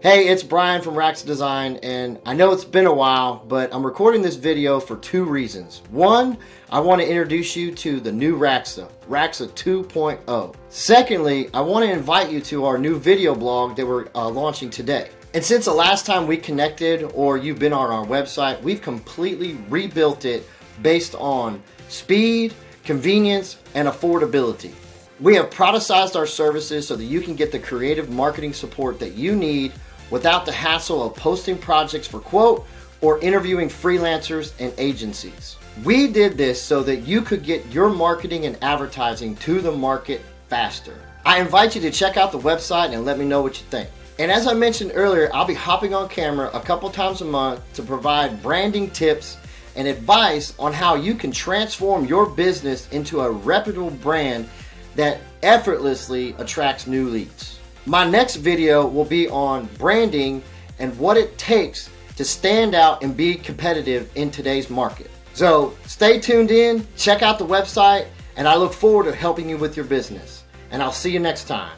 Hey, it's Brian from Raxa Design, and I know it's been a while, but I'm recording this video for two reasons. One, I want to introduce you to the new Raxa 2.0. Secondly, I want to invite you to our new video blog that we're launching today. And since the last time we connected or you've been on our website, we've completely rebuilt it based on speed, convenience, and affordability. We have productized our services so that you can get the creative marketing support that you need without the hassle of posting projects for quote or interviewing freelancers and agencies. We did this so that you could get your marketing and advertising to the market faster. I invite you to check out the website and let me know what you think. And as I mentioned earlier, I'll be hopping on camera a couple times a month to provide branding tips and advice on how you can transform your business into a reputable brand that effortlessly attracts new leads. My next video will be on branding and what it takes to stand out and be competitive in today's market. So stay tuned in, check out the website, and I look forward to helping you with your business. And I'll see you next time.